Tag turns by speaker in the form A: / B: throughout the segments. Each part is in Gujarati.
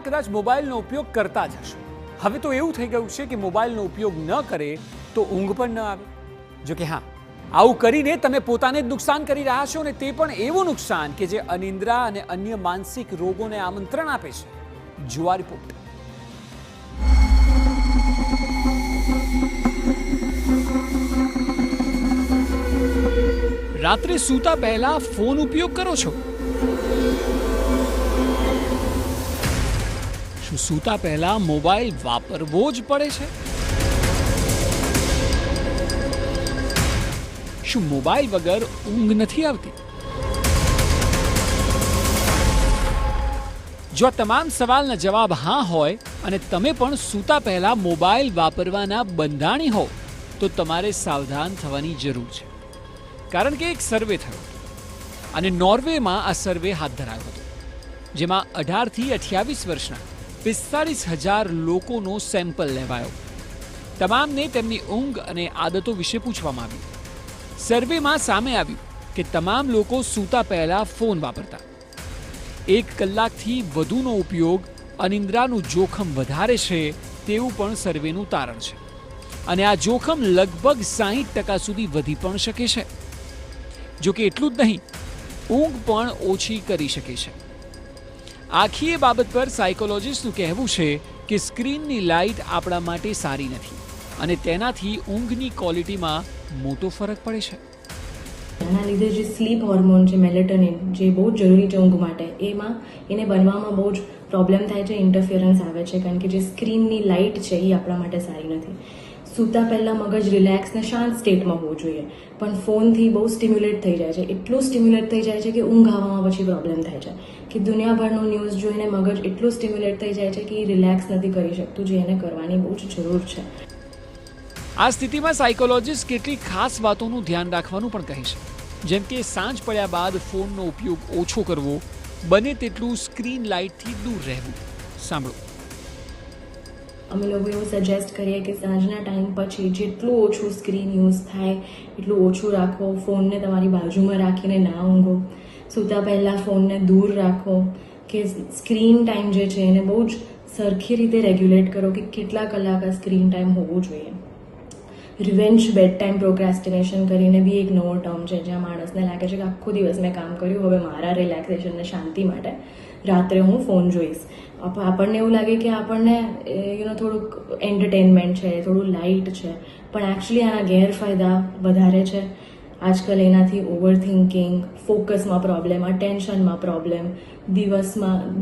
A: કદાચ મોબાઈલનો ઉપયોગ કરતા જ હશો. હવે તો એવું થઈ ગયું છે કે મોબાઈલનો ઉપયોગ ન કરે તો ઊંઘ પણ ન આવે. જો કે હા, આવું કરીને તમે પોતાને જ નુકસાન કરી રહ્યા છો, અને તે પણ એવું નુકસાન કે જે અનિદ્રા અને અન્ય માનસિક રોગોને આમંત્રણ આપે છે. જુઓ આ રિપોર્ટ. રાત્રે સૂતા પહેલા ફોન ઉપયોગ કરો છો? શું સૂતા પહેલા મોબાઈલ વાપરવો જ પડે છે? શું મોબાઈલ વગર ઊંઘ નથી આવતી? જો આ તમામ સવાલના જવાબ હા હોય અને તમે પણ સૂતા પહેલા મોબાઈલ વાપરવાના બંધાણી હો, તો તમારે સાવધાન થવાની જરૂર છે. કારણ કે એક સર્વે થયો અને નોર્વેમાં આ સર્વે હાથ ધરાયો હતો, જેમાં 18થી 28 વર્ષના 45,000 લોકોનો સેમ્પલ લેવાયો. તમામને તેમની ઊંઘ અને આદતો વિશે પૂછવામાં આવ્યું. સર્વેમાં સામે આવ્યું કે તમામ લોકો સૂતા પહેલા ફોન વાપરતા. 1 કલાકથી વધુનો ઉપયોગ અનિદ્રાનું જોખમ વધારે છે તેવું પણ સર્વેનું તારણ છે. અને આ જોખમ લગભગ 60% સુધી વધી પણ શકે છે. જો કે એટલું જ નહીં, ઊંઘ પણ ઓછી કરી શકે છે. આખી એ બાબત પર સાયકોલોજિસ્ટનું કહેવું છે કે સ્ક્રીનની લાઇટ આપણા માટે સારી નથી અને તેનાથી ઊંઘની ક્વોલિટીમાં મોટો ફરક પડે છે.
B: એના લીધે જે સ્લીપ હોર્મોન છે મેલેટોનિન, જે બહુ જ જરૂરી છે ઊંઘ માટે, એને બનવામાં બહુ જ પ્રોબ્લેમ થાય છે, ઇન્ટરફિયરન્સ આવે છે, કારણ કે જે સ્ક્રીનની લાઇટ છે એ આપણા માટે સારી નથી. સૂતા પહેલાં મગજ રિલેક્સ ને શાંત સ્ટેટમાં હોવું જોઈએ, પણ ફોનથી બહુ સ્ટિમ્યુલેટ થઈ જાય છે. એટલું સ્ટિમ્યુલેટ થઈ જાય છે કે ઊંઘ આવવામાં પછી પ્રોબ્લેમ થાય છે, કે દુનિયાભરનો ન્યૂઝ જોઈને મગજ એટલું સ્ટિમ્યુલેટ થઈ જાય છે કે એ રિલેક્સ નથી કરી શકતું, જે એને કરવાની બહુ જ જરૂર છે.
A: આ સ્થિતિમાં સાયકોલોજિસ્ટ કેટલીક ખાસ વાતોનું ધ્યાન રાખવાનું પણ કહે છે, જેમ કે સાંજ પડ્યા બાદ ફોનનો ઉપયોગ ઓછો કરવો, બને તેટલું સ્ક્રીન લાઇટથી દૂર રહેવું. સાંભળો.
B: અમે લોકો એવું સજેસ્ટ કરીએ કે સાંજના ટાઈમ પછી જેટલું ઓછું સ્ક્રીન યુઝ થાય એટલું ઓછું રાખો. ફોનને તમારી બાજુમાં રાખીને ના ઊંઘો. સૂતા પહેલાં ફોનને દૂર રાખો, કે સ્ક્રીન ટાઈમ જે છે એને બહુ જ સરખી રીતે રેગ્યુલેટ કરો કે કેટલા કલાક આ સ્ક્રીન ટાઈમ હોવું જોઈએ. રિવેન્જ બેડ ટાઈમ પ્રોક્રેસ્ટિનેશન કરીને બી એક નવો ટર્મ છે, જ્યાં માણસને લાગે છે કે આખો દિવસ મેં કામ કર્યું, હવે મારા રિલેક્સેશન ને શાંતિ માટે રાત્રે હું ફોન જોઈશ. આપણને એવું લાગે કે આપણને થોડુંક એન્ટરટેનમેન્ટ છે, થોડું લાઇટ છે, પણ એકચ્યુઅલી આના ગેરફાયદા વધારે છે. આજકાલ એનાથી ઓવરથિંકિંગ, ફોકસમાં પ્રોબ્લેમ, અટેન્શનમાં પ્રોબ્લેમ,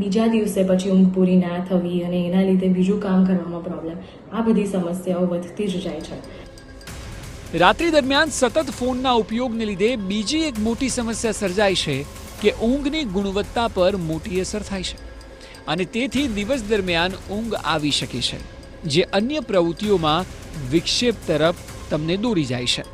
B: બીજા દિવસે પછી ઊંઘ પૂરી ના થવી અને એના લીધે બીજું કામ કરવામાં પ્રોબ્લેમ, આ બધી સમસ્યાઓ વધતી જ જાય છે.
A: રાત્રિ દરમિયાન સતત ફોનના ઉપયોગને લીધે બીજી એક મોટી સમસ્યા સર્જાય છે કે ઊંઘની ગુણવત્તા પર મોટી અસર થાય છે અને તેથી દિવસ દરમિયાન ઊંઘ આવી શકે છે, જે અન્ય પ્રવૃત્તિઓમાં વિક્ષેપ તરફ તમને દોરી જાય છે.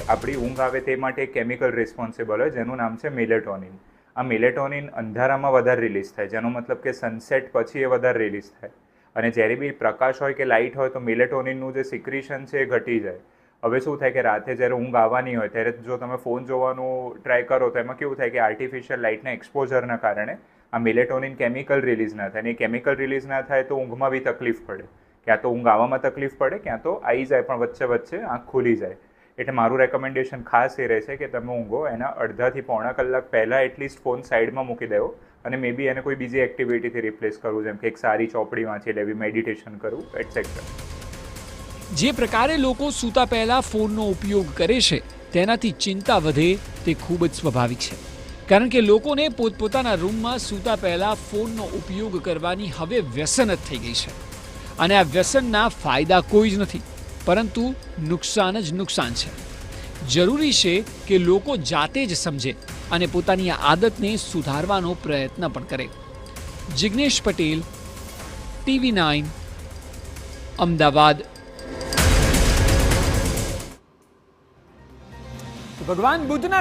C: આપણી ઊંઘ આવે તે માટે કેમિકલ રિસ્પોન્સિબલ હોય જેનું નામ છે મેલેટોનિન. આ મેલેટોનિન અંધારામાં વધારે રિલીઝ થાય, જેનો મતલબ કે સનસેટ પછી એ વધારે રિલીઝ થાય. અને જ્યારે બી પ્રકાશ હોય કે લાઇટ હોય તો મેલેટોનિનનું જે સિક્રિશન છે એ ઘટી જાય. હવે શું થાય કે રાતે જ્યારે ઊંઘ આવવાની હોય ત્યારે જો તમે ફોન જોવાનું ટ્રાય કરો તો એમાં કેવું થાય કે આર્ટિફિશિયલ લાઇટના એક્સપોઝરના કારણે આ મેલેટોનિન કેમિકલ રિલીઝ ના થાય. અને એ કેમિકલ રિલીઝ ના થાય તો ઊંઘમાં બી તકલીફ પડે, ક્યાં તો ઊંઘ આવવામાં તકલીફ પડે, ક્યાં તો આવી જાય પણ વચ્ચે આંખ ખુલી જાય. એટલે મારું રેકમેન્ડેશન ખાસ એ રહે છે કે તમે ઊંઘો એના અડધાથી પોણા કલાક પહેલાં એટલીસ્ટ ફોન સાઈડમાં મૂકી દેવો અને મે બી એને કોઈ બીજી એક્ટિવિટીથી રિપ્લેસ કરવું, જેમ કે એક સારી ચોપડી વાંચી લેવી, મેડિટેશન કરવું, એટસેટ્રા.
A: જે પ્રકારે લોકો સૂતા પહેલા ફોનનો ઉપયોગ કરે છે તેનાથી ચિંતા વધે તે ખૂબ જ સ્વાભાવિક છે, કારણ કે લોકોને પોતપોતાના રૂમમાં સૂતા પહેલા ફોનનો ઉપયોગ કરવાની હવે વ્યસન જ થઈ ગઈ છે. અને આ વ્યસનના ફાયદા કોઈ જ નથી, પરંતુ નુકસાન જ નુકસાન છે. જરૂરી છે કે લોકો જાતે જ સમજે અને પોતાની આ આદતને સુધારવાનો પ્રયત્ન પણ કરે. જિગ્નેશ પટેલ, TV9, અમદાવાદ. ભગવાન બુદ્ધના